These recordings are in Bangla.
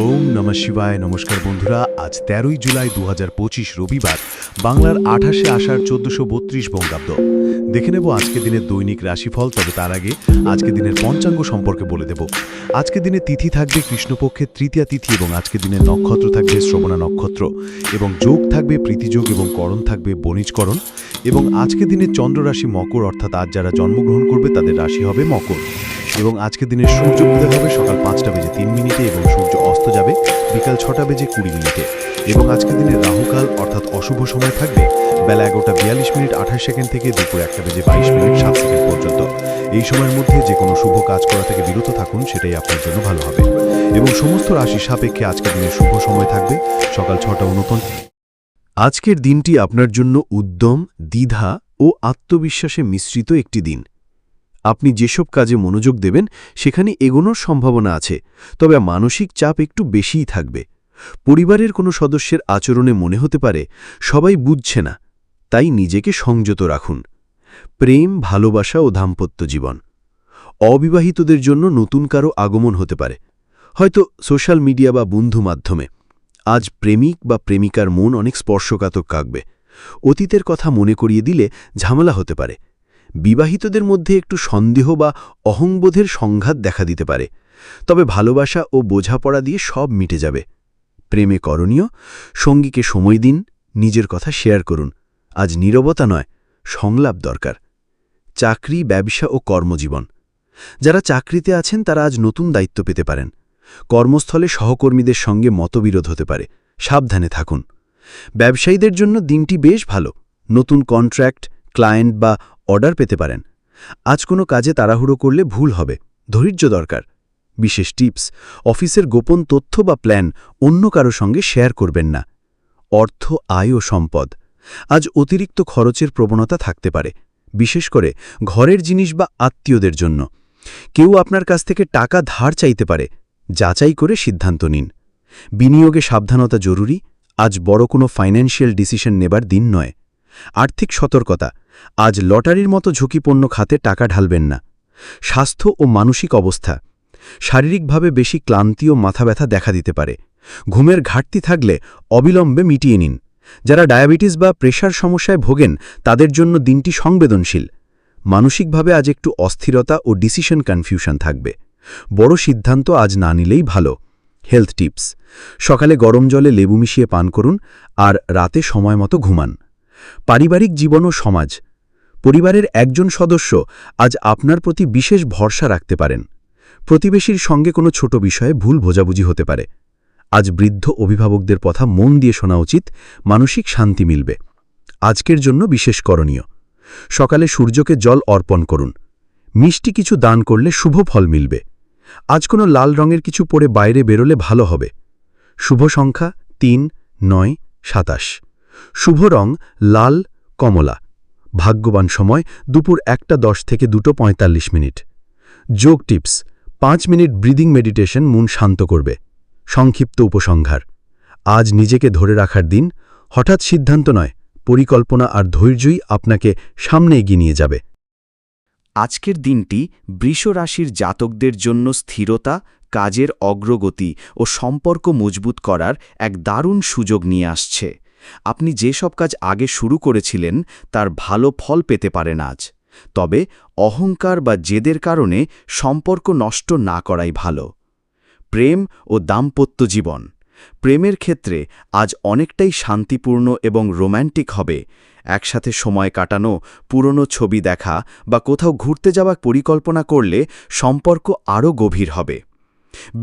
ওম নমঃ শিবায়। নমস্কার বন্ধুরা, আজ ১৩ই জুলাই ২০২৫ রবিবার, বাংলার ২৮শে আষাঢ় ১৪৩২ বঙ্গাব্দ। দেখে নেব আজকে দিনের দৈনিক রাশিফল। তবে তার আগে আজকে দিনের পঞ্চাঙ্গ সম্পর্কে বলে দেব। আজকে দিনে তিথি থাকবে কৃষ্ণপক্ষের তৃতীয়া তিথি এবং আজকে দিনের নক্ষত্র থাকবে শ্রবণা নক্ষত্র এবং যোগ থাকবে প্রীতিযোগ এবং করণ থাকবে বণিজকরণ। এবং আজকে দিনে চন্দ্র রাশি মকর, অর্থাৎ আজ যারা জন্মগ্রহণ করবে তাদের রাশি হবে মকর। এবং আজকে দিনের সূর্য উদয় হবে সকাল ৫টা বেজে ৩ মিনিটে এবং সূর্য অস্ত যাবে বিকাল ৬টা বেজে ২০ মিনিটে। এবং আজকে দিনের রাহুকাল অর্থাৎ অশুভ সময় থাকবে বেলা ১১টা ৪২ মিনিট ২৮ সেকেন্ড থেকে দুপুর ১টা বেজে ২২ মিনিট ৭ সেকেন্ড পর্যন্ত। এই সময়ের মধ্যে যে কোনো শুভ কাজ করা থেকে বিরত থাকুন, সেটাই আপনার জন্য ভালো হবে। এবং সমস্ত রাশির সাপেক্ষে আজকের দিনের শুভ সময় থাকবে সকাল ৬টা ২৯। আজকের দিনটি আপনার জন্য উদ্যম, দ্বিধা ও আত্মবিশ্বাসে মিশ্রিত একটি দিন। আপনি যেসব কাজে মনোযোগ দেবেন সেখানে এগোনোর সম্ভাবনা আছে, তবে মানসিক চাপ একটু বেশিই থাকবে। পরিবারের কোনো সদস্যের আচরণে মনে হতে পারে সবাই বুঝছে না, তাই নিজেকে সংযত রাখুন। প্রেম, ভালোবাসা ও দাম্পত্য জীবন। অবিবাহিতদের জন্য নতুন কারো আগমন হতে পারে, হয়তো সোশ্যাল মিডিয়া বা বন্ধু মাধ্যমে। আজ প্রেমিক বা প্রেমিকার মন অনেক স্পর্শকাতর কাঁপবে। অতীতের কথা মনে করিয়ে দিলে ঝামেলা হতে পারে। বিবাহিতদের মধ্যে একটু সন্দেহ বা অহংবোধের সংঘাত দেখা দিতে পারে, তবে ভালোবাসা ও বোঝাপড়া দিয়ে সব মিটে যাবে। প্রেমে করণীয়, সঙ্গীকে সময় দিন, নিজের কথা শেয়ার করুন। আজ নীরবতা নয়, সংলাপ দরকার। চাকরি, ব্যবসা ও কর্মজীবন। যারা চাকরিতে আছেন তারা আজ নতুন দায়িত্ব পেতে পারেন। কর্মস্থলে সহকর্মীদের সঙ্গে মতবিরোধ হতে পারে, সাবধানে থাকুন। ব্যবসায়ীদের জন্য দিনটি বেশ ভালো। নতুন কন্ট্রাক্ট, ক্লায়েন্ট বা অর্ডার পেতে পারেন। আজ কোনো কাজে তাড়াহুড়ো করলে ভুল হবে, ধৈর্য দরকার। বিশেষ টিপস: অফিসের গোপন তথ্য বা প্ল্যান অন্য কারো সঙ্গে শেয়ার করবেন না। অর্থ, আয় ও সম্পদ। আজ অতিরিক্ত খরচের প্রবণতা থাকতে পারে, বিশেষ করে ঘরের জিনিস বা আত্মীয়দের জন্য। কেউ আপনার কাছ থেকে টাকা ধার চাইতে পারে, যাচাই করে সিদ্ধান্ত নিন। বিনিয়োগে সাবধানতা জরুরি। আজ বড় কোনো ফাইন্যান্সিয়াল ডিসিশন নেবার দিন নয়। আর্থিক সতর্কতা: আজ লটারির মতো ঝুঁকিপূর্ণ খাতে টাকা ঢালবেন না। স্বাস্থ্য ও মানসিক অবস্থা। শারীরিকভাবে বেশি ক্লান্তি ও মাথা ব্যথা দেখা দিতে পারে। ঘুমের ঘাটতি থাকলে অবিলম্বে মিটিয়ে নিন। যারা ডায়াবেটিস বা প্রেশার সমস্যায় ভোগেন তাদের জন্য দিনটি সংবেদনশীল। মানসিকভাবে আজ একটু অস্থিরতা ও ডিসিশন কনফিউশন থাকবে। বড় সিদ্ধান্ত আজ না নিলেই ভালো। হেলথ টিপস: সকালে গরম জলে লেবু মিশিয়ে পান করুন আর রাতে সময় মতো ঘুমান। পারিবারিক জীবন ও সমাজ। পরিবারের একজন সদস্য আজ আপনার প্রতি বিশেষ ভরসা রাখতে পারেন। প্রতিবেশীর সঙ্গে কোনো ছোট বিষয়ে ভুল বোঝাবুঝি হতে পারে। আজ বৃদ্ধ অভিভাবকদের কথা মন দিয়ে শোনা উচিত, মানসিক শান্তি মিলবে। আজকের জন্য বিশেষ করণীয়: সকালে সূর্যকে জল অর্পণ করুন। মিষ্টি কিছু দান করলে শুভ ফল মিলবে। আজ কোনো লাল রঙের কিছু পরে বাইরে বেরোলে ভালো হবে। শুভ সংখ্যা ৩, ৯, ২৭। শুভ রং লাল, কমলা। ভাগ্যবান সময় দুপুর ১টা ১০ থেকে ২টো ৪৫ মিনিট। যোগ টিপস: ৫ মিনিট ব্রিদিং মেডিটেশন মন শান্ত করবে। সংক্ষিপ্ত উপসংহার: আজ নিজেকে ধরে রাখার দিন। হঠাৎ সিদ্ধান্ত নয়, পরিকল্পনা আর ধৈর্যই আপনাকে সামনে এগিয়ে নিয়ে যাবে। আজকের দিনটি বৃষ রাশির জাতকদের জন্য স্থিরতা, কাজের অগ্রগতি ও সম্পর্ক মজবুত করার এক দারুণ সুযোগ নিয়ে আসছে। আপনি যেসব কাজ আগে শুরু করেছিলেন তার ভালো ফল পেতে পারেন আজ। তবে অহংকার বা জেদের কারণে সম্পর্ক নষ্ট না করাই ভালো। প্রেম ও দাম্পত্য জীবন। প্রেমের ক্ষেত্রে আজ অনেকটাই শান্তিপূর্ণ এবং রোম্যান্টিক হবে। একসাথে সময় কাটানো, পুরনো ছবি দেখা বা কোথাও ঘুরতে যাওয়ার পরিকল্পনা করলে সম্পর্ক আরও গভীর হবে।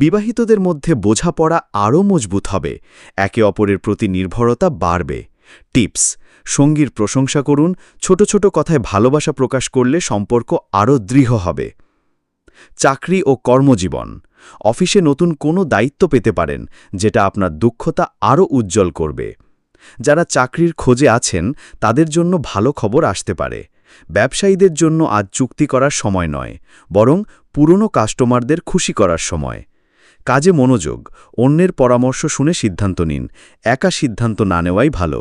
বিবাহিতদের মধ্যে বোঝাপড়া আরও মজবুত হবে। একে অপরের প্রতি নির্ভরতা বাড়বে। টিপস: সঙ্গীর প্রশংসা করুন। ছোট ছোট কথায় ভালোবাসা প্রকাশ করলে সম্পর্ক আরও দৃঢ় হবে। চাকরি ও কর্মজীবন। অফিসে নতুন কোনো দায়িত্ব পেতে পারেন, যেটা আপনার দক্ষতা আরও উজ্জ্বল করবে। যারা চাকরির খোঁজে আছেন তাদের জন্য ভালো খবর আসতে পারে। ব্যবসায়ীদের জন্য আজ চুক্তি করার সময় নয়, বরং পুরনো কাস্টমারদের খুশি করার সময়। কাজে মনোযোগ, অন্যের পরামর্শ শুনে সিদ্ধান্ত নিন। একা সিদ্ধান্ত না নেওয়াই ভালো।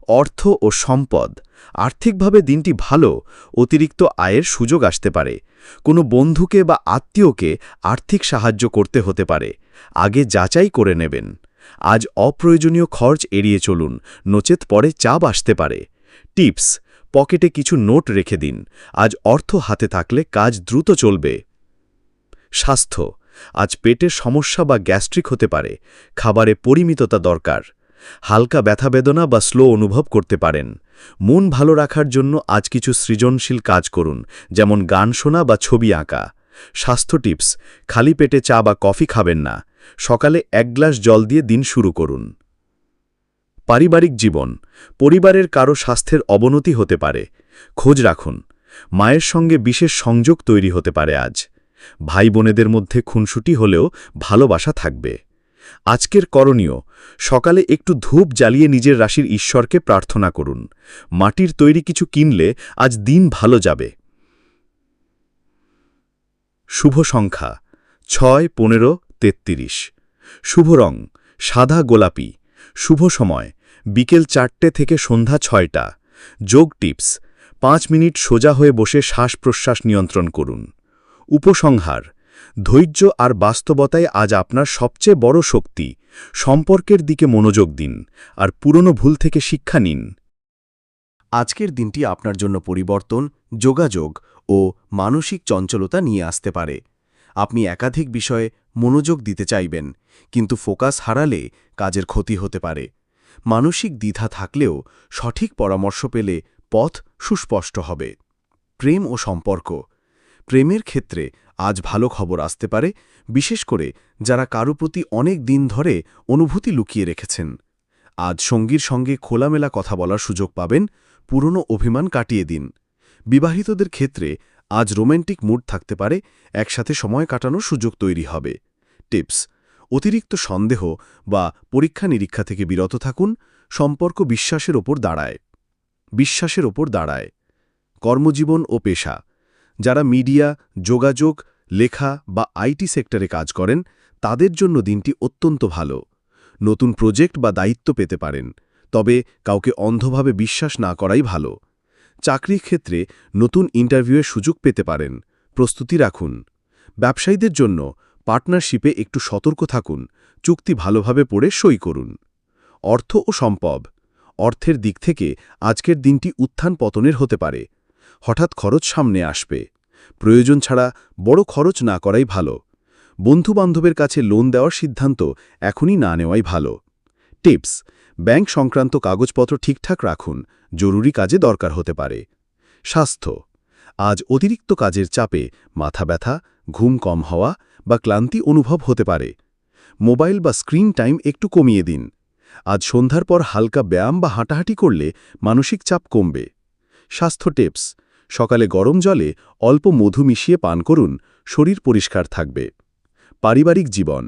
অর্থ ও সম্পদ। আর্থিকভাবে দিনটি ভালো, অতিরিক্ত আয়ের সুযোগ আসতে পারে। কোনো বন্ধুকে বা আত্মীয়কে আর্থিক সাহায্য করতে হতে পারে। আগে যাচাই করে নেবেন। আজ অপ্রয়োজনীয় খরচ এড়িয়ে চলুন, নচেত পরে চাপ আসতে পারে। টিপস: পকেটে কিছু নোট রেখে দিন। আজ অর্থ হাতে থাকলে কাজ দ্রুত চলবে। স্বাস্থ্য: আজ পেটের সমস্যা বা গ্যাস্ট্রিক হতে পারে। খাবারে পরিমিততা দরকার। হালকা ব্যথাবেদনা বা স্লো অনুভব করতে পারেন। মন ভালো রাখার জন্য আজ কিছু সৃজনশীল কাজ করুন, যেমন গান শোনা বা ছবি আঁকা। স্বাস্থ্য টিপস: খালি পেটে চা বা কফি খাবেন না। সকালে 1 গ্লাস জল দিয়ে দিন শুরু করুন। পারিবারিক জীবন: পরিবারের কারো স্বাস্থ্যের অবনতি হতে পারে। খোঁজ রাখুন। মায়ের সঙ্গে বিশেষ সংযোগ তৈরি হতে পারে আজ। ভাই বোনেদের মধ্যে খুনসুটি হলেও ভালোবাসা থাকবে। আজকের করণীয়: সকালে একটু ধূপ জ্বালিয়ে নিজের রাশির ঈশ্বরকে প্রার্থনা করুন। মাটির তৈরি কিছু কিনলে আজ দিন ভালো যাবে। শুভ সংখ্যা 6, 15, 33। শুভ রং সাদা গোলাপি। শুভ সময় বিকেল 4টে থেকে সন্ধ্যা 6টা। যোগ টিপস: 5 মিনিট সোজা হয়ে বসে শ্বাস-প্রশ্বাস নিয়ন্ত্রণ করুন। উপসংহার: ধৈর্য আর বাস্তবতাই আজ আপনার সবচেয়ে বড় শক্তি। সম্পর্কের দিকে মনোযোগ দিন আর পুরনো ভুল থেকে শিক্ষা নিন। আজকের দিনটি আপনার জন্য পরিবর্তন, যোগাযোগ ও মানসিক চঞ্চলতা নিয়ে আসতে পারে। আপনি একাধিক বিষয়ে মনোযোগ দিতে চাইবেন, কিন্তু ফোকাস হারালে কাজের ক্ষতি হতে পারে। মানসিক দ্বিধা থাকলেও সঠিক পরামর্শ পেলে পথ সুস্পষ্ট হবে। প্রেম ও সম্পর্ক: প্রেমের ক্ষেত্রে আজ ভালো খবর আসতে পারে, বিশেষ করে যারা কারো প্রতি অনেক দিন ধরে অনুভূতি লুকিয়ে রেখেছেন। আজ সঙ্গীর সঙ্গে খোলামেলা কথা বলার সুযোগ পাবেন, পুরনো অভিমান কাটিয়ে দিন। বিবাহিতদের ক্ষেত্রে আজ রোম্যান্টিক মুড থাকতে পারে, একসাথে সময় কাটানোর সুযোগ তৈরি হবে। টিপস: অতিরিক্ত সন্দেহ বা পরীক্ষা-নিরীক্ষা থেকে বিরত থাকুন। সম্পর্ক বিশ্বাসের ওপর দাঁড়ায়। কর্মজীবন ও পেশা: যারা মিডিয়া, যোগাযোগ, লেখা বা আইটি সেক্টরে কাজ করেন, তাদের জন্য দিনটি অত্যন্ত ভালো। নতুন প্রজেক্ট বা দায়িত্ব পেতে পারেন, তবে কাউকে অন্ধভাবে বিশ্বাস না করাই ভালো। চাকরির ক্ষেত্রে নতুন ইন্টারভিউয়ের সুযোগ পেতে পারেন, প্রস্তুতি রাখুন। ব্যবসায়ীদের জন্য পার্টনারশিপে একটু সতর্ক থাকুন, চুক্তি ভালোভাবে পড়ে সই করুন। অর্থ ও সম্পদ: অর্থের দিক থেকে আজকের দিনটি উত্থান পতনের হতে পারে। হঠাৎ খরচ সামনে আসবে। প্রয়োজন ছাড়া বড় খরচ না করাই ভালো। বন্ধুবান্ধবের কাছে লোন দেওয়ার সিদ্ধান্ত এখনই না নেওয়াই ভালো। টিপস: ব্যাংক সংক্রান্ত কাগজপত্র ঠিকঠাক রাখুন, জরুরি কাজে দরকার হতে পারে। স্বাস্থ্য: আজ অতিরিক্ত কাজের চাপে মাথা ব্যথা, ঘুম কম হওয়া বা ক্লান্তি অনুভব হতে পারে। মোবাইল বা স্ক্রিন টাইম একটু কমিয়ে দিন। আজ সন্ধ্যার পর হালকা ব্যায়াম বা হাঁটাহাঁটি করলে মানসিক চাপ কমবে। স্বাস্থ্য টিপস: সকালে গরম জলে অল্প মধু মিশিয়ে পান করুন, শরীর পরিষ্কার থাকবে। পারিবারিক জীবন: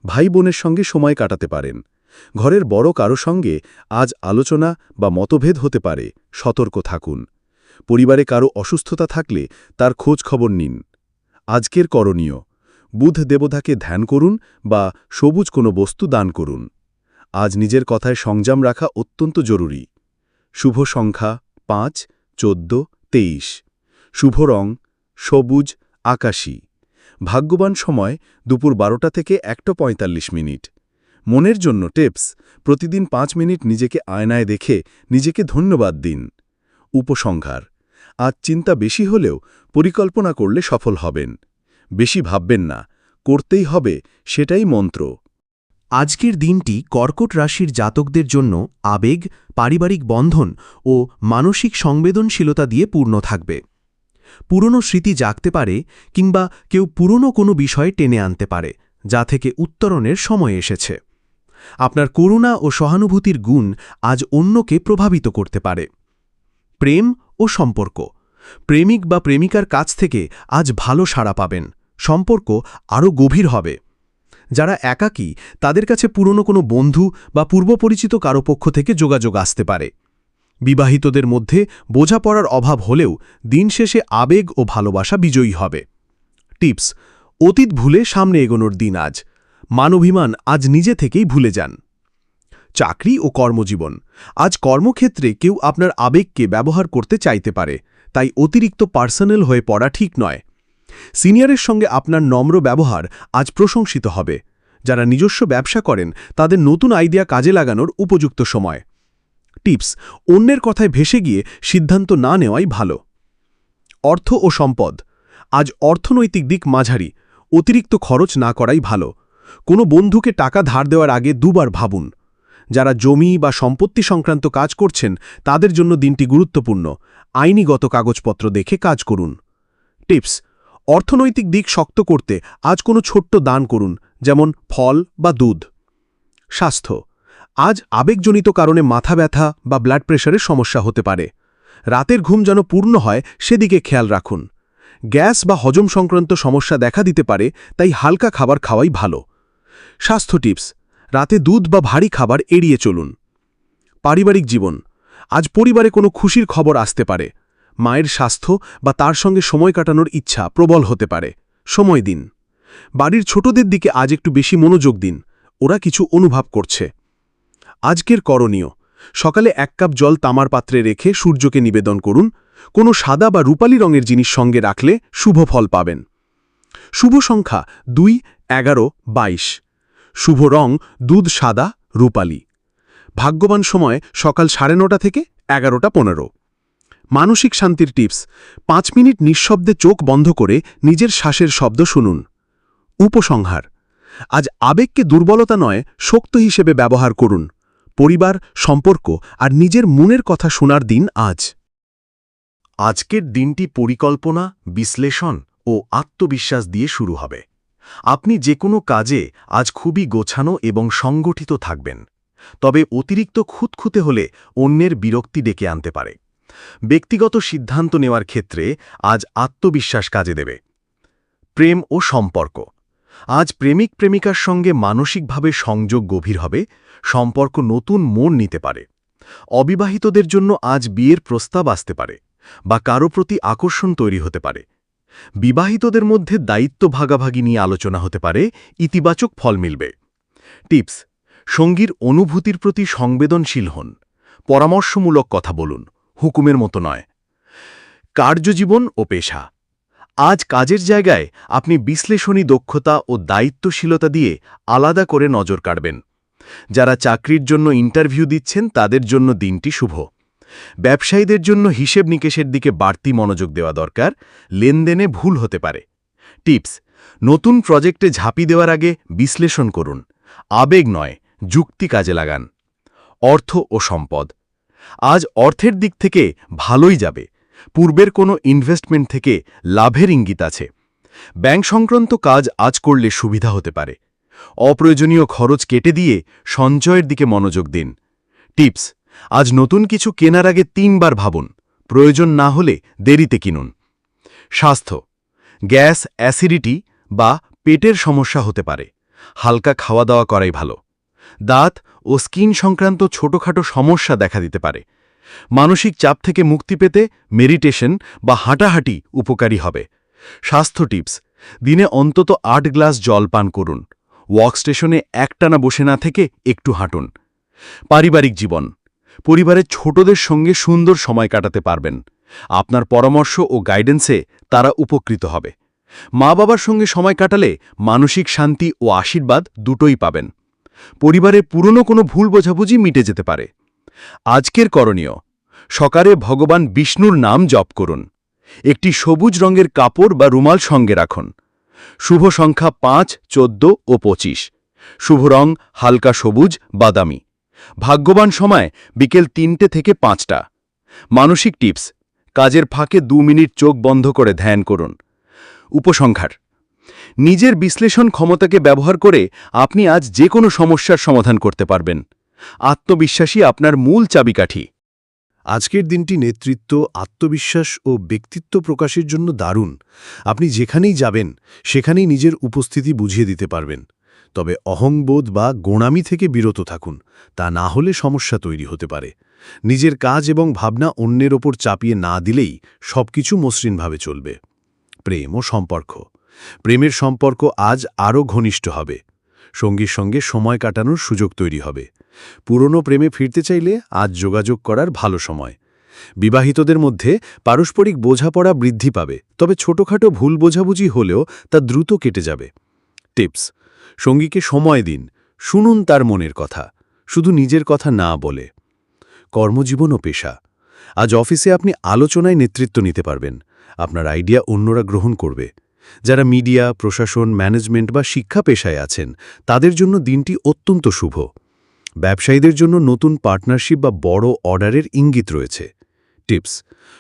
ভাই বোনের সঙ্গে সময় কাটাতে পারেন। ঘরের বড় কারো সঙ্গে আজ আলোচনা বা মতভেদ হতে পারে, সতর্ক থাকুন। পরিবারে কারো অসুস্থতা থাকলে তার খোঁজ খবর নিন। আজকের করণীয়: বুধ দেবতাকে ধ্যান করুন বা সবুজ কোনো বস্তু দান করুন। আজ নিজের কথায় সংযম রাখা অত্যন্ত জরুরি। শুভ সংখ্যা 5, 14, 23। শুভ রং সবুজ আকাশী। ভাগ্যবান সময় দুপুর 12টা থেকে 1:45 মিনিট। মনের জন্য টিপস: প্রতিদিন 5 মিনিট নিজেকে আয়নায় দেখে নিজেকে ধন্যবাদ দিন। উপসংহার: আজ চিন্তা বেশি হলেও পরিকল্পনা করলে সফল হবেন। বেশি ভাববেন না, করতেই হবে, সেটাই মন্ত্র। আজকের দিনটি কর্কট রাশির জাতকদের জন্য আবেগ, পারিবারিক বন্ধন ও মানসিক সংবেদনশীলতা দিয়ে পূর্ণ থাকবে। পুরনো স্মৃতি জাগতে পারে কিংবা কেউ পুরনো কোনো বিষয় টেনে আনতে পারে, যা থেকে উত্তরণের সময় এসেছে। আপনার করুণা ও সহানুভূতির গুণ আজ অন্যকে প্রভাবিত করতে পারে। প্রেম ও সম্পর্ক: প্রেমিক বা প্রেমিকার কাছ থেকে আজ ভালো সাড়া পাবেন, সম্পর্ক আরও গভীর হবে। যারা একাকী, তাদের কাছে পুরনো কোনো বন্ধু বা পূর্বপরিচিত কারো পক্ষ থেকে যোগাযোগ আসতে পারে। বিবাহিতদের মধ্যে বোঝাপড়ার অভাব হলেও দিন শেষে আবেগ ও ভালোবাসা বিজয়ী হবে। টিপস: অতীত ভুলে সামনে এগোনোর দিন আজ। মানবিমান আজ নিজে থেকেই ভুলে যান। চাকরি ও কর্মজীবন। আজ কর্মক্ষেত্রে কেউ আপনার আবেগকে ব্যবহার করতে চাইতে পারে, তাই অতিরিক্ত পার্সোনাল হয়ে পড়া ঠিক নয়। সিনিয়রের সঙ্গে আপনার নম্র ব্যবহার আজ প্রশংসিত হবে। যারা নিজস্ব ব্যবসা করেন তাদের নতুন আইডিয়া কাজে লাগানোর উপযুক্ত সময়। টিপস: অন্যের কথায় ভেসে গিয়ে সিদ্ধান্ত না নেওয়াই ভালো। অর্থ ও সম্পদ। আজ অর্থনৈতিক দিক মাঝারি, অতিরিক্ত খরচ না করাই ভালো। কোনো বন্ধুকে টাকা ধার দেওয়ার আগে দুবার ভাবুন। যারা জমি বা সম্পত্তি সংক্রান্ত কাজ করছেন তাদের জন্য দিনটি গুরুত্বপূর্ণ। আইনিগত কাগজপত্র দেখে কাজ করুন। টিপস: অর্থনৈতিক দিক শক্ত করতে আজ কোনো ছোট্ট দান করুন, যেমন ফল বা দুধ। স্বাস্থ্য। আজ আবেগজনিত কারণে মাথা ব্যথা বা ব্লাড প্রেশারের সমস্যা হতে পারে। রাতের ঘুম যেন পূর্ণ হয় সেদিকে খেয়াল রাখুন। গ্যাস বা হজম সংক্রান্ত সমস্যা দেখা দিতে পারে, তাই হালকা খাবার খাওয়াই ভালো। স্বাস্থ্য টিপস: রাতে দুধ বা ভারী খাবার এড়িয়ে চলুন। পারিবারিক জীবন। আজ পরিবারে কোনো খুশির খবর আসতে পারে। মায়ের স্বাস্থ্য বা তার সঙ্গে সময় কাটানোর ইচ্ছা প্রবল হতে পারে। সময় দিন। বাড়ির ছোটদের দিকে আজ একটু বেশি মনোযোগ দিন, ওরা কিছু অনুভব করছে। আজকের করণীয়: সকালে 1 কাপ জল তামার পাত্রে রেখে সূর্যকে নিবেদন করুন। কোনো সাদা বা রূপালী রঙের জিনিস সঙ্গে রাখলে শুভ ফল পাবেন। শুভ সংখ্যা 2, 11, 22। শুভ রং দুধ সাদা, রূপালী। ভাগ্যবান সময় সকাল 9:30 থেকে 11:15। মানসিক শান্তির টিপস: 5 মিনিট নিঃশব্দে চোখ বন্ধ করে নিজের শ্বাসের শব্দ শুনুন। উপসংহার: আজ আবেগকে দুর্বলতা নয়, শক্তি হিসেবে ব্যবহার করুন। পরিবার, সম্পর্ক আর নিজের মনের কথা শোনার দিন আজ। আজকের দিনটি পরিকল্পনা, বিশ্লেষণ ও আত্মবিশ্বাস দিয়ে শুরু হবে। আপনি যে কোনো কাজে আজ খুবই গোছানো এবং সংগঠিত থাকবেন। তবে অতিরিক্ত খুঁতখুঁতে হলে অন্যের বিরক্তি ডেকে আনতে পারে। ব্যক্তিগত সিদ্ধান্ত নেওয়ার ক্ষেত্রে আজ আত্মবিশ্বাস কাজে দেবে। প্রেম ও সম্পর্ক। আজ প্রেমিক প্রেমিকার সঙ্গে মানসিকভাবে সংযোগ গভীর হবে, সম্পর্ক নতুন মোড় নিতে পারে। অবিবাহিতদের জন্য আজ বিয়ের প্রস্তাব আসতে পারে বা কারো প্রতি আকর্ষণ তৈরি হতে পারে। বিবাহিতদের মধ্যে দায়িত্ব ভাগাভাগি নিয়ে আলোচনা হতে পারে, ইতিবাচক ফল মিলবে। টিপস: সঙ্গীর অনুভূতির প্রতি সংবেদনশীল হন। পরামর্শমূলক কথা বলুন, হুকুমের মতো নয়। কার্যজীবন ও পেশা। আজ কাজের জায়গায় আপনি বিশ্লেষণী দক্ষতা ও দায়িত্বশীলতা দিয়ে আলাদা করে নজর কাড়বেন। যারা চাকরির জন্য ইন্টারভিউ দিচ্ছেন তাদের জন্য দিনটি শুভ। ব্যবসায়ীদের জন্য হিসেব নিকেশের দিকে বাড়তি মনোযোগ দেওয়া দরকার, লেনদেনে ভুল হতে পারে। টিপস: নতুন প্রজেক্টে ঝাঁপি দেওয়ার আগে বিশ্লেষণ করুন। আবেগ নয়, যুক্তি কাজে লাগান। অর্থ ও সম্পদ। আজ অর্থের দিক থেকে ভালোই যাবে। পূর্বের কোনো ইনভেস্টমেন্ট থেকে লাভের ইঙ্গিত আছে। ব্যাংক সংক্রান্ত কাজ আজ করলে সুবিধা হতে পারে। অপ্রয়োজনীয় খরচ কেটে দিয়ে সঞ্চয়ের দিকে মনোযোগ দিন। টিপস: আজ নতুন কিছু কেনার আগে 3 বার ভাবুন। প্রয়োজন না হলে দেরিতে কিনুন। স্বাস্থ্য। গ্যাস, অ্যাসিডিটি বা পেটের সমস্যা হতে পারে। হালকা খাওয়া দাওয়া করাই ভালো। দাঁত ও স্কিন সংক্রান্ত ছোটখাটো সমস্যা দেখা দিতে পারে। মানসিক চাপ থেকে মুক্তি পেতে মেডিটেশন বা হাঁটাহাঁটি উপকারী হবে। স্বাস্থ্য টিপস: দিনে অন্তত 8 গ্লাস জল পান করুন। ওয়ার্কস্টেশনে একটানা বসে না থেকে একটু হাঁটুন। পারিবারিক জীবন। পরিবারের ছোটদের সঙ্গে সুন্দর সময় কাটাতে পারবেন। আপনার পরামর্শ ও গাইডেন্সে তারা উপকৃত হবে। মা বাবার সঙ্গে সময় কাটালে মানসিক শান্তি ও আশীর্বাদ দুটোই পাবেন। পরিবারে পুরনো কোনো ভুল বোঝাবুঝি মিটে যেতে পারে। আজকের করণীয়: সকালে ভগবান বিষ্ণুর নাম জপ করুন। একটি সবুজ রঙের কাপড় বা রুমাল সঙ্গে রাখুন। শুভ সংখ্যা 5, 14 ও 25। শুভ রং হালকা সবুজ, বাদামি। ভাগ্যবান সময় বিকেল 3টে থেকে 5টা। মানসিক টিপস: কাজের ফাঁকে 2 মিনিট চোখ বন্ধ করে ধ্যান করুন। উপসংহার: নিজের বিশ্লেষণ ক্ষমতাকে ব্যবহার করে আপনি আজ যে কোনো সমস্যার সমাধান করতে পারবেন। আত্মবিশ্বাসী আপনার মূল চাবিকাঠি। আজকের দিনটি নেতৃত্ব, আত্মবিশ্বাস ও ব্যক্তিত্ব প্রকাশের জন্য দারুণ। আপনি যেখানেই যাবেন সেখানেই নিজের উপস্থিতি বুঝিয়ে দিতে পারবেন। তবে অহংবোধ বা গোঁড়ামি থেকে বিরত থাকুন, তা না হলে সমস্যা তৈরি হতে পারে। নিজের কাজ এবং ভাবনা অন্যের ওপর চাপিয়ে না দিলেই সবকিছু মসৃণভাবে চলবে। প্রেম ও সম্পর্ক। প্রেমের সম্পর্ক আজ আরও ঘনিষ্ঠ হবে। সঙ্গীর সঙ্গে সময় কাটানোর সুযোগ তৈরি হবে। পুরনো প্রেমে ফিরতে চাইলে আজ যোগাযোগ করার ভালো সময়। বিবাহিতদের মধ্যে পারস্পরিক বোঝাপড়া বৃদ্ধি পাবে, তবে ছোটখাটো ভুল বোঝাবুঝি হলেও তা দ্রুত কেটে যাবে। টিপস: সঙ্গীকে সময় দিন, শুনুন তার মনের কথা, শুধু নিজের কথা না বলে। কর্মজীবন ও পেশা। আজ অফিসে আপনি আলোচনায় নেতৃত্ব নিতে পারবেন। আপনার আইডিয়া অন্যরা গ্রহণ করবে। যারা মিডিয়া, প্রশাসন, ম্যানেজমেন্ট বা শিক্ষা পেশায় আছেন, তাদের জন্য দিনটি অত্যন্ত শুভ। ব্যবসায়ীদের জন্য নতুন পার্টনারশিপ বা বড় অর্ডারের ইঙ্গিত রয়েছে। টিপস: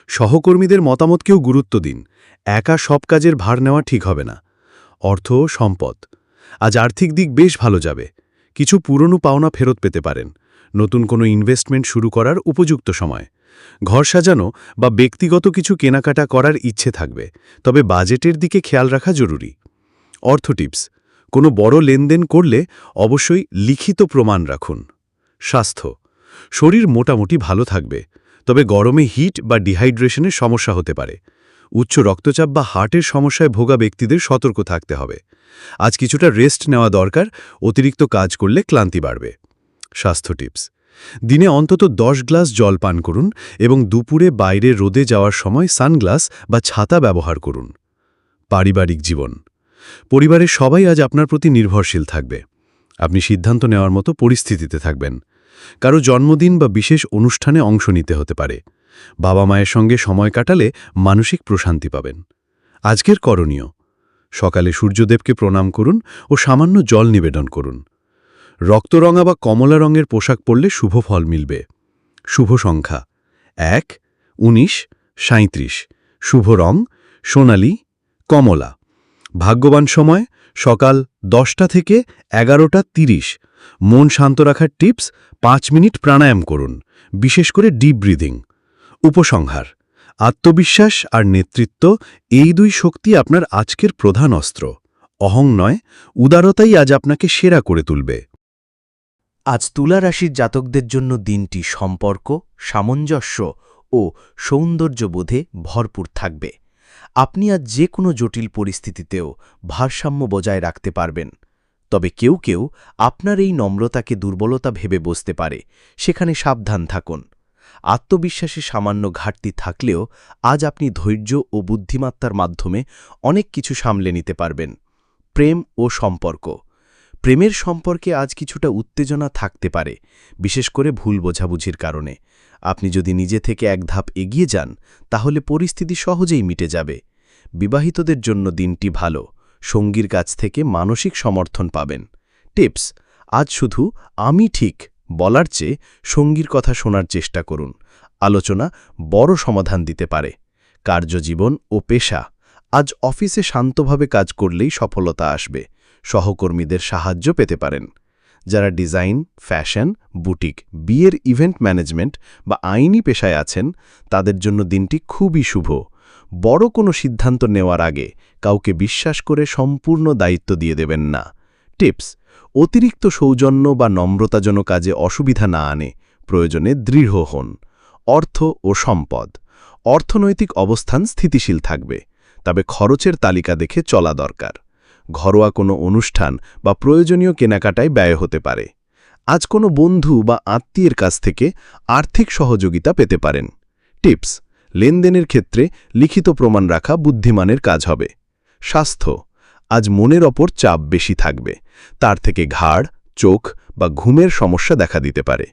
সহকর্মীদের মতামতকেও গুরুত্ব দিন। একা সব কাজের ভার নেওয়া ঠিক হবে না। অর্থ ও সম্পদ। আজ আর্থিক দিক বেশ ভালো যাবে। কিছু পুরনো পাওনা ফেরত পেতে পারেন। নতুন কোনো ইনভেস্টমেন্ট শুরু করার উপযুক্ত সময়। ঘর সাজানো বা ব্যক্তিগত কিছু কেনাকাটা করার ইচ্ছে থাকবে, তবে বাজেটের দিকে খেয়াল রাখা জরুরি। অর্থ টিপস: কোনো বড় লেনদেন করলে অবশ্যই লিখিত প্রমাণ রাখুন। স্বাস্থ্য। শরীর মোটামুটি ভালো থাকবে, তবে গরমে হিট বা ডিহাইড্রেশনের সমস্যা হতে পারে। উচ্চ রক্তচাপ বা হার্টের সমস্যায় ভোগা ব্যক্তিদের সতর্ক থাকতে হবে। আজ কিছুটা রেস্ট নেওয়া দরকার, অতিরিক্ত কাজ করলে ক্লান্তি বাড়বে। স্বাস্থ্য টিপস: দিনে অন্তত 10 গ্লাস জল পান করুন এবং দুপুরে বাইরে রোদে যাওয়ার সময় সানগ্লাস বা ছাতা ব্যবহার করুন। পারিবারিক জীবন। পরিবারের সবাই আজ আপনার প্রতি নির্ভরশীল থাকবে। আপনি সিদ্ধান্ত নেওয়ার মতো পরিস্থিতিতে থাকবেন। কারো জন্মদিন বা বিশেষ অনুষ্ঠানে অংশ নিতে হতে পারে। বাবা মায়ের সঙ্গে সময় কাটালে মানসিক প্রশান্তি পাবেন। আজকের করণীয়: সকালে সূর্যদেবকে প্রণাম করুন ও সামান্য জল নিবেদন করুন। রক্তরঙা বা কমলা রঙের পোশাক পরলে শুভ ফল মিলবে। শুভ সংখ্যা 1, 19, 37। শুভ রং সোনালী, কমলা। ভাগ্যবান সময় সকাল 10টা থেকে 11টা 30। মন শান্ত রাখার টিপস: 5 মিনিট প্রাণায়াম করুন, বিশেষ করে ডিপ ব্রিদিং। উপসংহার: আত্মবিশ্বাস আর নেতৃত্ব, এই দুই শক্তি আপনার আজকের প্রধান অস্ত্র। অহং নয়, উদারতাই আজ আপনাকে সেরা করে তুলবে। আজ তুলা রাশির জাতকদের জন্য দিনটি সম্পর্ক, সামঞ্জস্য ও সৌন্দর্যবোধে ভরপুর থাকবে। আপনি আজ যে কোনো জটিল পরিস্থিতিতেও ভারসাম্য বজায় রাখতে পারবেন। তবে কেউ কেউ আপনার এই নম্রতাকে দুর্বলতা ভেবে বসতে পারে, সেখানে সাবধান থাকুন। আত্মবিশ্বাসে সামান্য ঘাটতি থাকলেও আজ আপনি ধৈর্য ও বুদ্ধিমত্তার মাধ্যমে অনেক কিছু সামলে নিতে পারবেন। প্রেম ও সম্পর্ক। প্রেমের সম্পর্কে আজ কিছুটা উত্তেজনা থাকতে পারে, বিশেষ করে ভুল বোঝাবুঝির কারণে। আপনি যদি নিজে থেকে এক ধাপ এগিয়ে যান, তাহলে পরিস্থিতি সহজেই মিটে যাবে। বিবাহিতদের জন্য দিনটি ভালো। সঙ্গীর কাছ থেকে মানসিক সমর্থন পাবেন। টিপস: আজ শুধু আমি ঠিক বলার চেয়ে সঙ্গীর কথা শোনার চেষ্টা করুন। আলোচনা বড় সমাধান দিতে পারে। কার্যজীবন ও পেশা। আজ অফিসে শান্তভাবে কাজ করলেই সফলতা আসবে। সহকর্মীদের সাহায্য পেতে পারেন। যারা ডিজাইন, ফ্যাশন, বুটিক, বিয়ের ইভেন্ট ম্যানেজমেন্ট বা আইনি পেশায় আছেন, তাদের জন্য দিনটি খুবই শুভ। বড় কোনো সিদ্ধান্ত নেওয়ার আগে কাউকে বিশ্বাস করে সম্পূর্ণ দায়িত্ব দিয়ে দেবেন না। টিপস: অতিরিক্ত সৌজন্য বা নম্রতাজনক কাজে অসুবিধা না আনে, প্রয়োজনে দৃঢ় হন। অর্থ ও সম্পদ। অর্থনৈতিক অবস্থান স্থিতিশীল থাকবে, তবে খরচের তালিকা দেখে চলা দরকার। ঘরোয়া কোনো অনুষ্ঠান বা প্রয়োজনীয় কেনাকাটায় ব্যয় হতে পারে। আজ কোনো বন্ধু বা আত্মীয়ের কাছ থেকে আর্থিক সহযোগিতা পেতে পারেন। টিপস: লেনদেনের ক্ষেত্রে লিখিত প্রমাণ রাখা বুদ্ধিমানের কাজ হবে। স্বাস্থ্য। আজ মনের ওপর চাপ বেশি থাকবে, তার থেকে ঘাড়, চোখ বা ঘুমের সমস্যা দেখা দিতে পারে।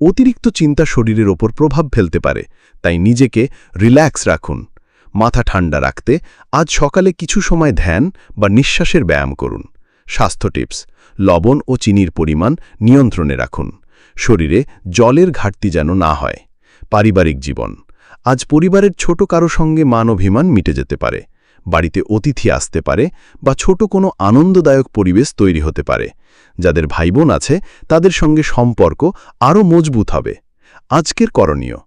অতিরিক্ত চিন্তা শরীরের ওপর প্রভাব ফেলতে পারে, তাই নিজেকে রিল্যাক্স রাখুন। মাথা ঠান্ডা রাখতে আজ সকালে কিছু সময় ধ্যান বা নিঃশ্বাসের ব্যায়াম করুন। স্বাস্থ্য টিপস: লবণ ও চিনির পরিমাণ নিয়ন্ত্রণে রাখুন। শরীরে জলের ঘাটতি যেন না হয়। পারিবারিক জীবন। আজ পরিবারের ছোট কারো সঙ্গে মান অভিমান মিটে যেতে পারে। বাড়িতে অতিথি আসতে পারে বা ছোট কোনো আনন্দদায়ক পরিবেশ তৈরি হতে পারে। যাদের ভাইবোন আছে, তাদের সঙ্গে সম্পর্ক আরও মজবুত হবে। আজকের করণীয়: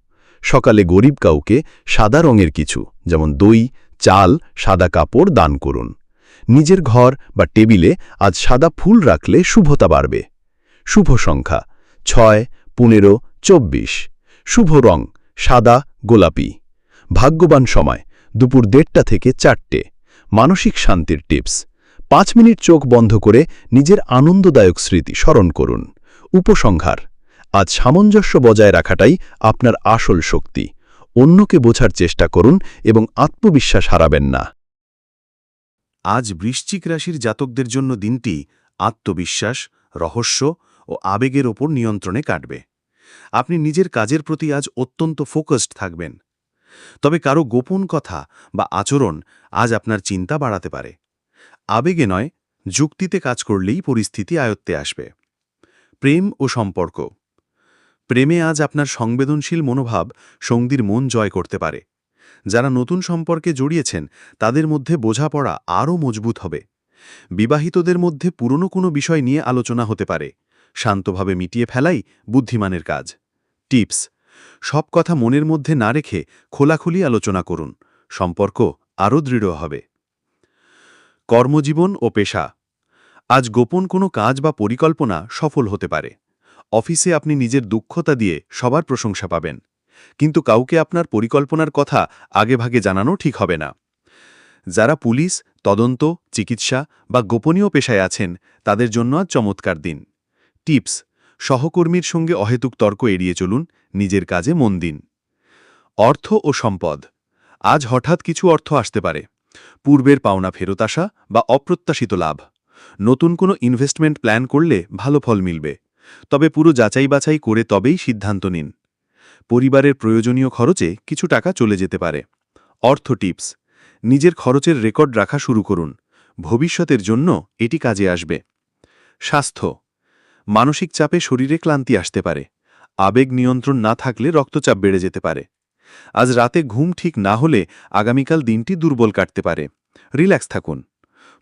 সকালে গরিব কাউকে সাদা রঙের কিছু, যেমন দই, চাল, সাদা কাপড় দান করুন। নিজের ঘর বা টেবিলে আজ সাদা ফুল রাখলে শুভতা বাড়বে। শুভ সংখ্যা 6, 15, 24। শুভ রং সাদা, গোলাপি। ভাগ্যবান সময় দুপুর 1:30 থেকে 4টে। মানসিক শান্তির টিপস: 5 মিনিট চোখ বন্ধ করে নিজের আনন্দদায়ক স্মৃতি স্মরণ করুন। উপসংহার: আজ সামঞ্জস্য বজায় রাখাটাই আপনার আসল শক্তি। অন্যকে বোঝার চেষ্টা করুন এবং আত্মবিশ্বাস হারাবেন না। আজ বৃশ্চিক রাশির জাতকদের জন্য দিনটি আত্মবিশ্বাস, রহস্য ও আবেগের ওপর নিয়ন্ত্রণে কাটবে। আপনি নিজের কাজের প্রতি আজ অত্যন্ত ফোকাসড থাকবেন। তবে কারো গোপন কথা বা আচরণ আজ আপনার চিন্তা বাড়াতে পারে। আবেগে নয়, যুক্তিতে কাজ করলেই পরিস্থিতি আয়ত্তে আসবে। প্রেম ও সম্পর্ক: প্রেমে আজ আপনার সংবেদনশীল মনোভাব সঙ্গীর মন জয় করতে পারে। যারা নতুন সম্পর্কে জড়িয়েছেন তাদের মধ্যে বোঝাপড়া আরও মজবুত হবে। বিবাহিতদের মধ্যে পুরনো কোনো বিষয় নিয়ে আলোচনা হতে পারে। শান্তভাবে মিটিয়ে ফেলাই বুদ্ধিমানের কাজ। টিপস: সব কথা মনের মধ্যে না রেখে খোলাখুলি আলোচনা করুন। সম্পর্ক আরও দৃঢ় হবে। কর্মজীবন ও পেশা: আজ গোপন কোনো কাজ বা পরিকল্পনা সফল হতে পারে। অফিসে আপনি নিজের দক্ষতা দিয়ে সবার প্রশংসা পাবেন, কিন্তু কাউকে আপনার পরিকল্পনার কথা আগেভাগে জানানো ঠিক হবে না। যারা পুলিশ, তদন্ত, চিকিৎসা বা গোপনীয় পেশায় আছেন তাদের জন্য আজ চমৎকার দিন। টিপস: সহকর্মীর সঙ্গে অহেতুক তর্ক এড়িয়ে চলুন, নিজের কাজে মন দিন। অর্থ ও সম্পদ: আজ হঠাৎ কিছু অর্থ আসতে পারে। পূর্বের পাওনা ফেরত আসা বা অপ্রত্যাশিত লাভ। নতুন কোনো ইনভেস্টমেন্ট প্ল্যান করলে ভালো ফল মিলবে, তবে পুরো যাচাই বাছাই করে তবেই সিদ্ধান্ত নিন। পরিবারের প্রয়োজনীয় খরচে কিছু টাকা চলে যেতে পারে। অর্থ টিপস: নিজের খরচের রেকর্ড রাখা শুরু করুন, ভবিষ্যতের জন্য এটি কাজে আসবে। স্বাস্থ্য: মানসিক চাপে শরীরে ক্লান্তি আসতে পারে। আবেগ নিয়ন্ত্রণ না থাকলে রক্তচাপ বেড়ে যেতে পারে। আজ রাতে ঘুম ঠিক না হলে আগামীকাল দিনটি দুর্বল কাটতে পারে। রিল্যাক্স থাকুন।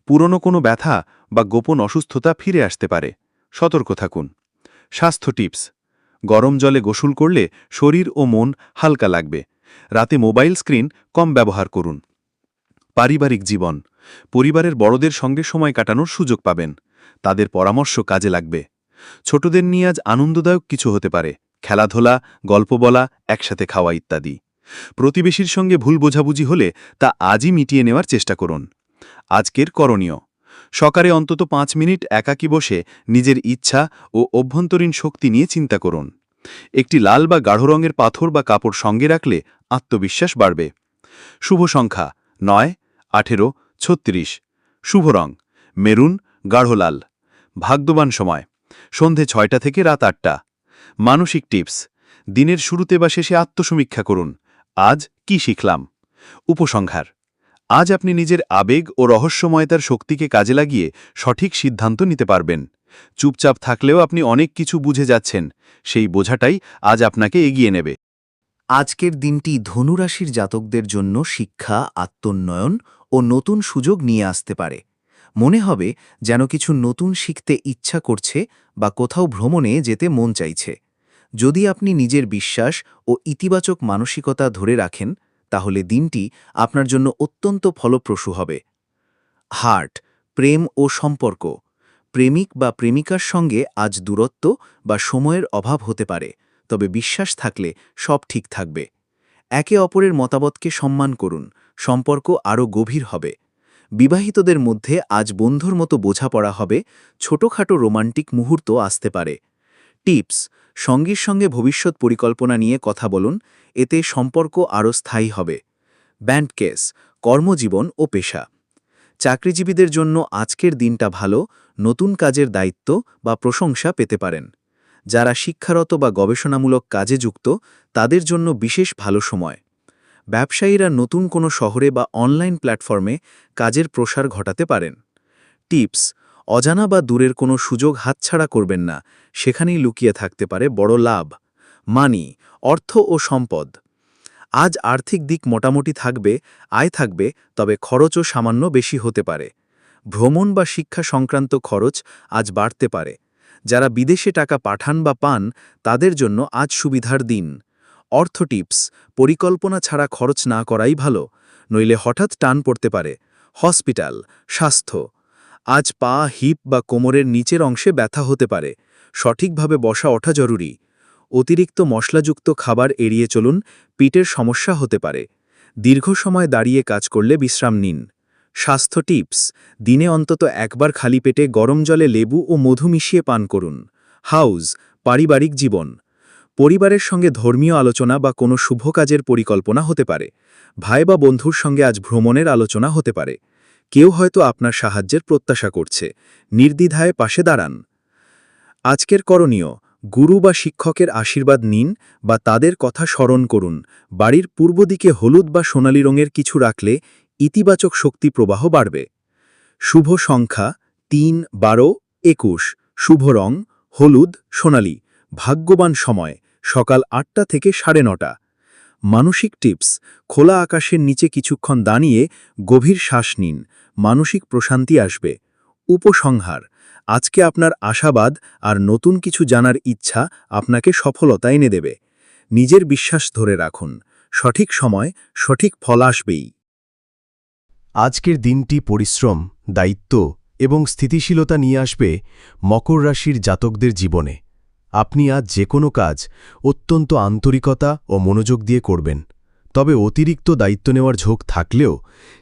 পুরনো কোনো ব্যথা বা গোপন অসুস্থতা ফিরে আসতে পারে। সতর্ক থাকুন। স্বাস্থ্য টিপস: গরম জলে গোসল করলে শরীর ও মন হালকা লাগবে। রাতে মোবাইল স্ক্রিন কম ব্যবহার করুন। পারিবারিক জীবন: পরিবারের বড়দের সঙ্গে সময় কাটানোর সুযোগ পাবেন। তাদের পরামর্শ কাজে লাগবে। ছোটদের নিয়ে আজ আনন্দদায়ক কিছু হতে পারে। খেলাধুলা, গল্প বলা, একসাথে খাওয়া ইত্যাদি। প্রতিবেশীর সঙ্গে ভুল বোঝাবুঝি হলে তা আজই মিটিয়ে নেওয়ার চেষ্টা করুন। আজকের করণীয়: সকালে অন্তত 5 মিনিট একাকী বসে নিজের ইচ্ছা ও অভ্যন্তরীণ শক্তি নিয়ে চিন্তা করুন। একটি লাল বা গাঢ় রঙের পাথর বা কাপড় সঙ্গে রাখলে আত্মবিশ্বাস বাড়বে। শুভ সংখ্যা 9, 18, 36। শুভ রং মেরুন, গাঢ় লাল। ভাগ্যবান সময় সন্ধে 6টা থেকে রাত 8টা। মানসিক টিপস: দিনের শুরুতে বা শেষে আত্মসমীক্ষা করুন। আজ কি শিখলাম? উপসংহার: আজ আপনি নিজের আবেগ ও রহস্যময়তার শক্তিকে কাজে লাগিয়ে সঠিক সিদ্ধান্ত নিতে পারবেন। চুপচাপ থাকলেও আপনি অনেক কিছু বুঝে যাচ্ছেন। সেই বোঝাটাই আজ আপনাকে এগিয়ে নেবে। আজকের দিনটি ধনুরাশির জাতকদের জন্য শিক্ষা, আত্মোন্নয়ন ও নতুন সুযোগ নিয়ে আসতে পারে। মনে হবে যেন কিছু নতুন শিখতে ইচ্ছা করছে বা কোথাও ভ্রমণে যেতে মন চাইছে। যদি আপনি নিজের বিশ্বাস ও ইতিবাচক মানসিকতা ধরে রাখেন, তাহলে দিনটি আপনার জন্য অত্যন্ত ফলপ্রসূ হবে। হার্ট, প্রেম ও সম্পর্ক: প্রেমিক বা প্রেমিকার সঙ্গে আজ দূরত্ব বা সময়ের অভাব হতে পারে, তবে বিশ্বাস থাকলে সব ঠিক থাকবে। একে অপরের মতামতকে সম্মান করুন, সম্পর্ক আরও গভীর হবে। বিবাহিতদের মধ্যে আজ বন্ধুর মতো বোঝাপড়া হবে, ছোটখাটো রোমান্টিক মুহূর্ত আসতে পারে। টিপস: সঙ্গীর সঙ্গে ভবিষ্যৎ পরিকল্পনা নিয়ে কথা বলুন, এতে সম্পর্ক আরও স্থায়ী হবে। ব্যান্ড কেস, কর্মজীবন ও পেশা: চাকরিজীবীদের জন্য আজকের দিনটা ভালো, নতুন কাজের দায়িত্ব বা প্রশংসা পেতে পারেন। যারা শিক্ষারত বা গবেষণামূলক কাজে যুক্ত তাদের জন্য বিশেষ ভালো সময়। ব্যবসায়ীরা নতুন কোনো শহরে বা অনলাইন প্ল্যাটফর্মে কাজের প্রসার ঘটাতে পারেন। টিপস: অজানা বা দূরের কোনো সুযোগ হাতছাড়া করবেন না, সেখানেই লুকিয়ে থাকতে পারে বড় লাভ। মানি, অর্থ ও সম্পদ: আজ আর্থিক দিক মোটামুটি থাকবে, আয় থাকবে, তবে খরচও সামান্য বেশি হতে পারে। ভ্রমণ বা শিক্ষা সংক্রান্ত খরচ আজ বাড়তে পারে। যারা বিদেশে টাকা পাঠান বা পান তাদের জন্য আজ সুবিধার দিন। অর্থ টিপস: পরিকল্পনা ছাড়া খরচ না করাই ভালো, নইলে হঠাৎ টান পড়তে পারে। হসপিটাল, স্বাস্থ্য: আজ পা, হিপ বা কোমরের নিচের অংশে ব্যথা হতে পারে। সঠিকভাবে বসা ওঠা জরুরি। অতিরিক্ত মশলাযুক্ত খাবার এড়িয়ে চলুন, পিঠের সমস্যা হতে পারে। দীর্ঘ সময় দাঁড়িয়ে কাজ করলে বিশ্রাম নিন। স্বাস্থ্য টিপস: দিনে অন্তত একবার খালি পেটে গরম জলে লেবু ও মধু মিশিয়ে পান করুন। হাউস, পারিবারিক জীবন। পরিবারের সঙ্গে ধর্মীয় আলোচনা বা কোনো শুভ কাজের পরিকল্পনা হতে পারে। ভাই বা বন্ধুর সঙ্গে আজ ভ্রমণের আলোচনা হতে পারে। কেউ হয়তো আপনার সাহায্যের প্রত্যাশা করছে। নির্দ্বিধায় পাশে দাঁড়ান। আজকের করণীয়: গুরু বা শিক্ষকের আশীর্বাদ নিন বা তাদের কথা স্মরণ করুন। বাড়ির পূর্ব দিকে হলুদ বা সোনালী রঙের কিছু রাখলে ইতিবাচক শক্তি প্রবাহ বাড়বে। শুভ সংখ্যা ৩, ১২, ২১। শুভ রং হলুদ, সোনালী। ভাগ্যবান সময় সকাল ৮টা থেকে ৯:৩০। মানসিক টিপস: খোলা আকাশের নিচে কিছুক্ষণ দাঁড়িয়ে গভীর শ্বাস নিন। মানসিক প্রশান্তি আসবে। উপসংহার: আজকে আপনার আশাবাদ আর নতুন কিছু জানার ইচ্ছা আপনাকে সফলতা এনে দেবে। নিজের বিশ্বাস ধরে রাখুন। সঠিক সময় সঠিক ফল আসবেই। আজকের দিনটি পরিশ্রম, দায়িত্ব এবং স্থিতিশীলতা নিয়ে আসবে মকর রাশির জাতকদের জীবনে। আপনি আজ যে কোনো কাজ অত্যন্ত আন্তরিকতা ও মনোযোগ দিয়ে করবেন। তবে অতিরিক্ত দায়িত্ব নেওয়ার ঝোঁক থাকলেও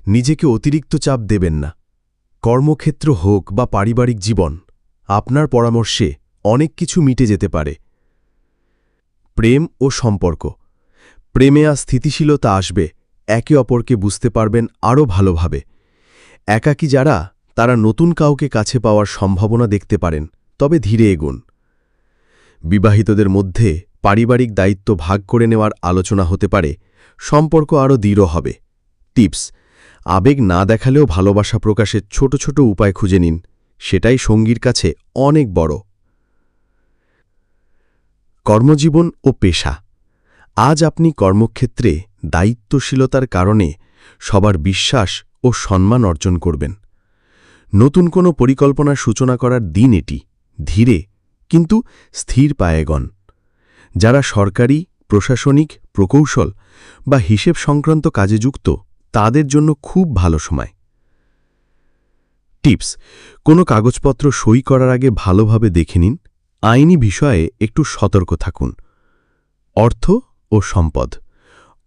নিজেকে অতিরিক্ত চাপ দেবেন না। কর্মক্ষেত্র হোক বা পারিবারিক জীবন, আপনার পরামর্শে অনেক কিছু মিটে যেতে পারে। প্রেম ও সম্পর্ক। প্রেমে আজ স্থিতিশীলতা আসবে, একে অপরকে বুঝতে পারবেন আরও ভালোভাবে। একাকী যারা, তারা নতুন কাউকে কাছে পাওয়ার সম্ভাবনা দেখতে পারেন, তবে ধীরে এগুন। বিবাহিতদের মধ্যে পারিবারিক দায়িত্ব ভাগ করে নেওয়ার আলোচনা হতে পারে, সম্পর্ক আরও দৃঢ় হবে। টিপস: আবেগ না দেখালেও ভালোবাসা প্রকাশের ছোট ছোট উপায় খুঁজে নিন, সেটাই সঙ্গীর কাছে অনেক বড়। কর্মজীবন ও পেশা। আজ আপনি কর্মক্ষেত্রে দায়িত্বশীলতার কারণে সবার বিশ্বাস ও সম্মান অর্জন করবেন। নতুন কোনো পরিকল্পনার সূচনা করার দিন এটি। ধীরে কিন্তু স্থির পায়ে এগোন। যারা সরকারি, প্রশাসনিক, প্রকৌশল বা হিসেব সংক্রান্ত কাজে যুক্ত, তাদের জন্য খুব ভালো সময়। টিপস: কোনো কাগজপত্র সই করার আগে ভালোভাবে দেখে নিন। আইনি বিষয়ে একটু সতর্ক থাকুন। অর্থ ও সম্পদ।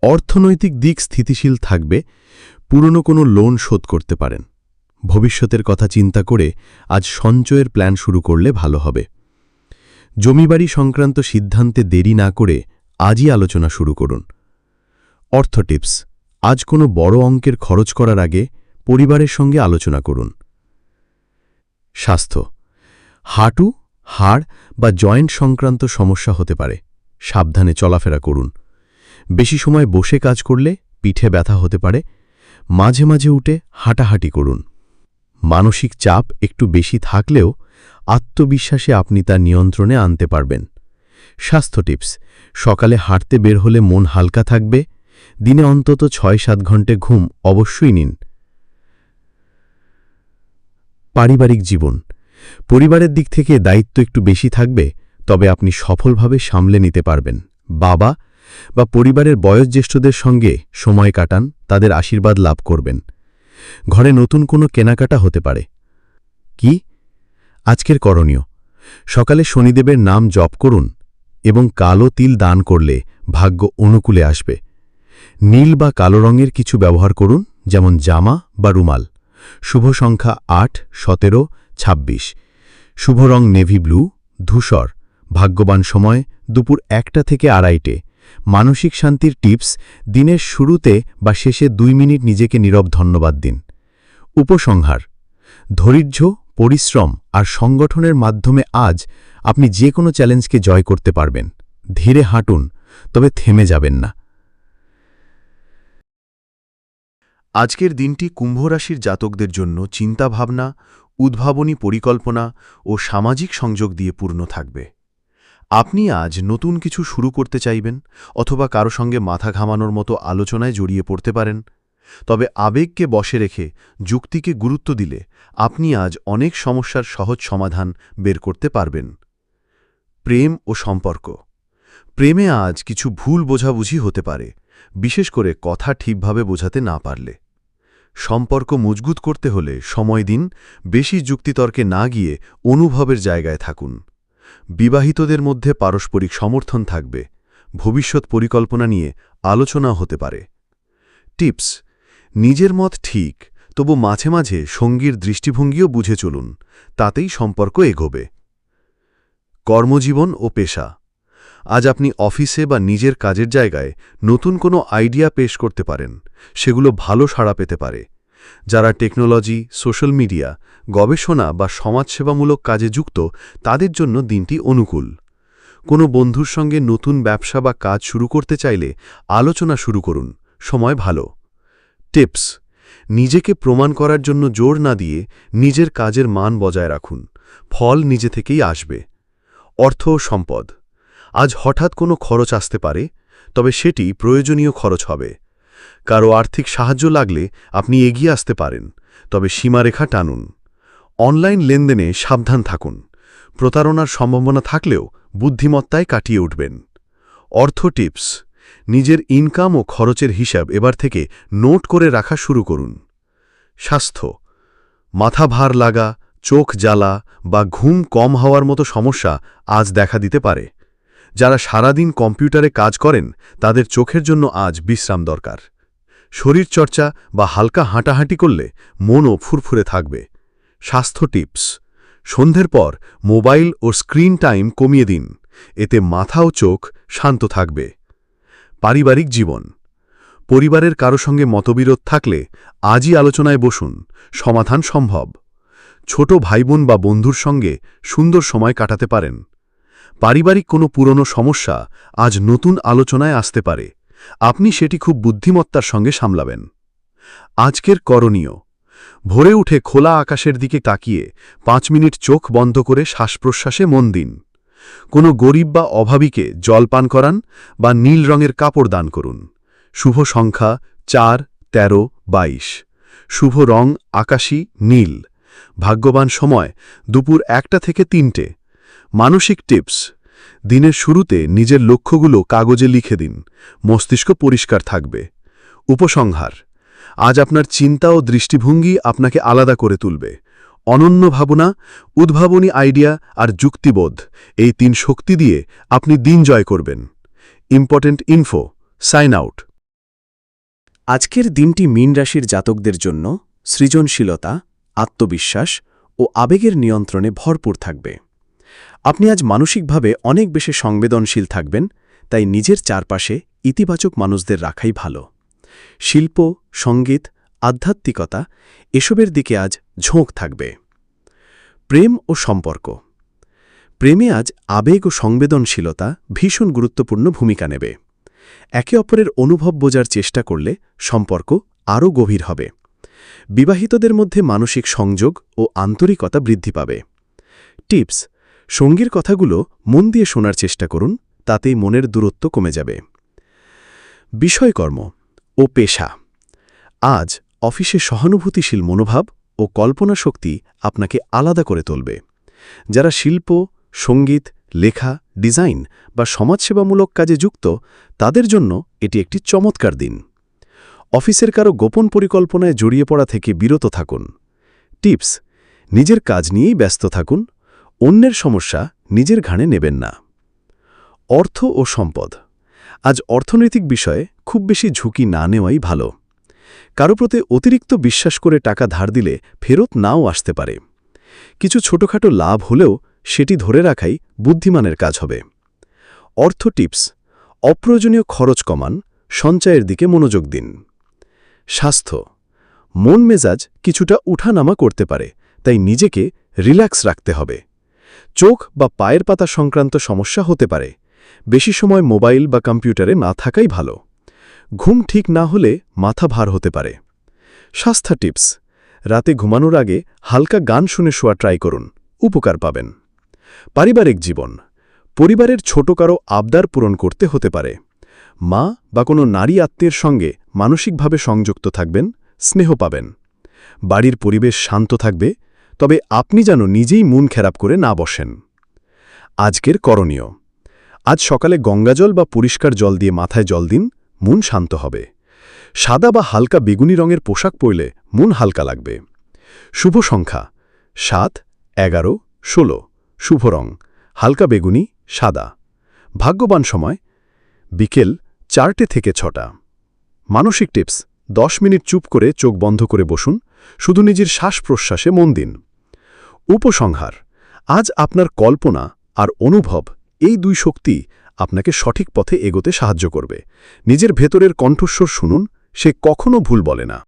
অর্থনৈতিক দিক স্থিতিশীল থাকবে, পুরনো কোনো লোন শোধ করতে পারেন। ভবিষ্যতের কথা চিন্তা করে আজ সঞ্চয়ের প্ল্যান শুরু করলে ভালো হবে। জমিবাড়ি সংক্রান্ত সিদ্ধান্তে দেরি না করে আজই আলোচনা শুরু করুন। অর্থ টিপস: আজ কোনো বড় অঙ্কের খরচ করার আগে পরিবারের সঙ্গে আলোচনা করুন। স্বাস্থ্য। হাঁটু, হাড় বা জয়েন্ট সংক্রান্ত সমস্যা হতে পারে, সাবধানে চলাফেরা করুন। বেশি সময় বসে কাজ করলে পিঠে ব্যথা হতে পারে, মাঝে মাঝে উঠে হাঁটাহাঁটি করুন। মানসিক চাপ একটু বেশি থাকলেও আত্মবিশ্বাসে আপনি তা নিয়ন্ত্রণে আনতে পারবেন। স্বাস্থ্য টিপস: সকালে হাঁটতে বের হলে মন হালকা থাকবে। দিনে অন্তত ৬-৭ ঘন্টা ঘুম অবশ্যই নিন। পারিবারিক জীবন। পরিবারের দিক থেকে দায়িত্ব একটু বেশি থাকবে, তবে আপনি সফলভাবে সামলে নিতে পারবেন। বাবা বা পরিবারের বয়োজ্যেষ্ঠদের সঙ্গে সময় কাটান, তাদের আশীর্বাদ লাভ করবেন। ঘরে নতুন কোনো কেনাকাটা হতে পারে। কি? আজকের করণীয়: সকালে শনিদেবের নাম জপ করুন এবং কালো তিল দান করলে ভাগ্য অনুকূলে আসবে। নীল বা কালো রঙের কিছু ব্যবহার করুন, যেমন জামা বা রুমাল। শুভ সংখ্যা ৮, ১৭, ২৬। শুভ রং নেভি ব্লু, ধূসর। ভাগ্যবান সময় দুপুর ১টা থেকে ২:৩০। মানসিক শান্তির টিপস: দিনের শুরুতে বা শেষে ২ মিনিট নিজেকে নীরব ধন্যবাদ দিন। উপসংহার: ধৈর্য, পরিশ্রম আর সংগঠনের মাধ্যমে আজ আপনি যে কোনো চ্যালেঞ্জকে জয় করতে পারবেন। ধীরে হাঁটুন, তবে থেমে যাবেন না। আজকের দিনটি কুম্ভ রাশির জাতকদের জন্য চিন্তাভাবনা, উদ্ভাবনী পরিকল্পনা ও সামাজিক সংযোগ দিয়ে পূর্ণ থাকবে। আপনি আজ নতুন কিছু শুরু করতে চাইবেন অথবা কারো সঙ্গে মাথা ঘামানোর মতো আলোচনায় জড়িয়ে পড়তে পারেন। তবে আবেগকে বশে রেখে যুক্তিকে গুরুত্ব দিলে আপনি আজ অনেক সমস্যার সহজ সমাধান বের করতে পারবেন। প্রেম ও সম্পর্ক। প্রেমে আজ কিছু ভুল বোঝাবুঝি হতে পারে, বিশেষ করে কথা ঠিকভাবে বোঝাতে না পারলে। সম্পর্ক মজবুত করতে হলে সময় দিন, বেশি যুক্তিতর্কে না গিয়ে অনুভবের জায়গায় থাকুন। বিবাহিতদের মধ্যে পারস্পরিক সমর্থন থাকবে। ভবিষ্যৎ পরিকল্পনা নিয়ে আলোচনা হতে পারে। টিপস: নিজের মত ঠিক, তবু মাঝে মাঝে সঙ্গীর দৃষ্টিভঙ্গিও বুঝে চলুন, তাতেই সম্পর্ক এগোবে। কর্মজীবন ও পেশা। আজ আপনি অফিসে বা নিজের কাজের জায়গায় নতুন কোনো আইডিয়া পেশ করতে পারেন, সেগুলো ভালো সাড়া পেতে পারে। যারা টেকনোলজি, সোশ্যাল মিডিয়া, গবেষণা বা সমাজসেবামূলক কাজে যুক্ত, তাদের জন্য দিনটি অনুকূল। কোনো বন্ধুর সঙ্গে নতুন ব্যবসা বা কাজ শুরু করতে চাইলে আলোচনা শুরু করুন, সময় ভালো। টিপস: নিজেকে প্রমাণ করার জন্য জোর না দিয়ে নিজের কাজের মান বজায় রাখুন, ফল নিজে থেকেই আসবে। অর্থ ও সম্পদ। আজ হঠাৎ কোনো খরচ আসতে পারে, তবে সেটি প্রয়োজনীয় খরচ হবে। কারো আর্থিক সাহায্য লাগলে আপনি এগিয়ে আসতে পারেন, তবে সীমারেখা টানুন। অনলাইন লেনদেনে সাবধান থাকুন, প্রতারণার সম্ভাবনা থাকলেও বুদ্ধিমত্তায় কাটিয়ে উঠবেন। অর্থ টিপস: নিজের ইনকাম ও খরচের হিসাব এবার থেকে নোট করে রাখা শুরু করুন। স্বাস্থ্য। মাথা ভার লাগা, চোখ জ্বালা বা ঘুম কম হওয়ার মতো সমস্যা আজ দেখা দিতে পারে। যারা সারাদিন কম্পিউটারে কাজ করেন, তাদের চোখের জন্য আজ বিশ্রাম দরকার। শরীরচর্চা বা হালকা হাঁটাহাঁটি করলে মনও ফুরফুরে থাকবে। স্বাস্থ্য টিপস: সন্ধ্যের পর মোবাইল ও স্ক্রিন টাইম কমিয়ে দিন, এতে মাথা ও চোখ শান্ত থাকবে। পারিবারিক জীবন। পরিবারের কারো সঙ্গে মতবিরোধ থাকলে আজই আলোচনায় বসুন, সমাধান সম্ভব। ছোট ভাইবোন বা বন্ধুর সঙ্গে সুন্দর সময় কাটাতে পারেন। পারিবারিক কোনো পুরনো সমস্যা আজ নতুন আলোচনায় আসতে পারে, আপনি সেটি খুব বুদ্ধিমত্তার সঙ্গে সামলাবেন। আজকের করণীয়: ভোরে উঠে খোলা আকাশের দিকে তাকিয়ে 5 মিনিট চোখ বন্ধ করে শ্বাসপ্রশ্বাসে মন দিন। কোনো গরিব বা অভাবীকে জল পান করান বা নীল রঙের কাপড় দান করুন। শুভ সংখ্যা 4, 13, 22। শুভ রং আকাশী, নীল। ভাগ্যবান সময় দুপুর 1টা থেকে 3টে। মানসিক টিপস: দিনের শুরুতে নিজের লক্ষ্যগুলো কাগজে লিখে দিন, মস্তিষ্ক পরিষ্কার থাকবে। উপসংহার: আজ আপনার চিন্তা ও দৃষ্টিভঙ্গি আপনাকে আলাদা করে তুলবে। অনন্য ভাবনা, উদ্ভাবনী আইডিয়া আর যুক্তিবোধ, এই 3 শক্তি দিয়ে আপনি দিন জয় করবেন। Important info, sign out. আজকের দিনটি মীন রাশির জাতকদের জন্য সৃজনশীলতা, আত্মবিশ্বাস ও আবেগের নিয়ন্ত্রণে ভরপুর থাকবে। আপনি আজ মানসিকভাবে অনেক বেশি সংবেদনশীল থাকবেন, তাই নিজের চারপাশে ইতিবাচক মানুষদের রাখাই ভালো। শিল্প, সঙ্গীত, আধ্যাত্মিকতা এসবের দিকে আজ ঝোঁক থাকবে। প্রেম ও সম্পর্ক। প্রেমে আজ আবেগ ও সংবেদনশীলতা ভীষণ গুরুত্বপূর্ণ ভূমিকা নেবে। একে অপরের অনুভব বোঝার চেষ্টা করলে সম্পর্ক আরও গভীর হবে। বিবাহিতদের মধ্যে মানসিক সংযোগ ও আন্তরিকতা বৃদ্ধি পাবে। টিপস: সঙ্গীর কথাগুলো মন দিয়ে শোনার চেষ্টা করুন, তাতেই মনের দূরত্ব কমে যাবে। বিষয়কর্ম ও পেশা। আজ অফিসে সহানুভূতিশীল মনোভাব ও কল্পনা শক্তি আপনাকে আলাদা করে তুলবে। যারা শিল্প, সঙ্গীত, লেখা, ডিজাইন বা সমাজসেবামূলক কাজে যুক্ত, তাদের জন্য এটি একটি চমৎকার দিন। অফিসের কারো গোপন পরিকল্পনায় জড়িয়ে পড়া থেকে বিরত থাকুন। টিপস: নিজের কাজ নিয়েই ব্যস্ত থাকুন, অন্যের সমস্যা নিজের ঘাড়ে নেবেন না। অর্থ ও সম্পদ। আজ অর্থনৈতিক বিষয়ে খুব বেশি ঝুঁকি না নেওয়াই ভালো। কারো প্রতি অতিরিক্ত বিশ্বাস করে টাকা ধার দিলে ফেরত নাও আসতে পারে। কিছু ছোটখাটো লাভ হলেও সেটি ধরে রাখাই বুদ্ধিমানের কাজ হবে। অর্থ টিপস: অপ্রয়োজনীয় খরচ কমান, সঞ্চয়ের দিকে মনোযোগ দিন। স্বাস্থ্য। মন মেজাজ কিছুটা উঠানামা করতে পারে, তাই নিজেকে রিল্যাক্স রাখতে হবে। চোখ বা পায়ের পাতা সংক্রান্ত সমস্যা হতে পারে, বেশি সময় মোবাইল বা কম্পিউটারে না থাকাই ভালো। ঘুম ঠিক না হলে মাথা ভার হতে পারে। স্বাস্থ্য টিপস: রাতে ঘুমানোর আগে হালকা গান শুনে শোয়া ট্রাই করুন, উপকার পাবেন। পারিবারিক জীবন। পরিবারের ছোট কারো আবদার পূরণ করতে হতে পারে। মা বা কোনো নারী আত্মীয়ের সঙ্গে মানসিকভাবে সংযুক্ত থাকবেন, স্নেহ পাবেন। বাড়ির পরিবেশ শান্ত থাকবে, তবে আপনি যেন নিজেই মন খারাপ করে না বসেন। আজকের করণীয়: আজ সকালে গঙ্গাজল বা পরিষ্কার জল দিয়ে মাথায় জল দিন, মন শান্ত হবে। সাদা বা হালকা বেগুনি রঙের পোশাক পরলে মন হালকা লাগবে। শুভ সংখ্যা 7, 11, 16। শুভ রং হালকা বেগুনি, সাদা। ভাগ্যবান সময় বিকেল 4টে থেকে 6টা। মানসিক টিপস: 10 মিনিট চুপ করে চোখ বন্ধ করে বসুন, শুধু নিজের শ্বাস-প্রশ্বাসে মন দিন। উপসংহার: আজ আপনার কল্পনা আর অনুভব, এই দুই শক্তি আপনাকে সঠিক পথে এগোতে সাহায্য করবে। নিজের ভেতরের কণ্ঠস্বর শুনুন, সে কখনো ভুল বলে না।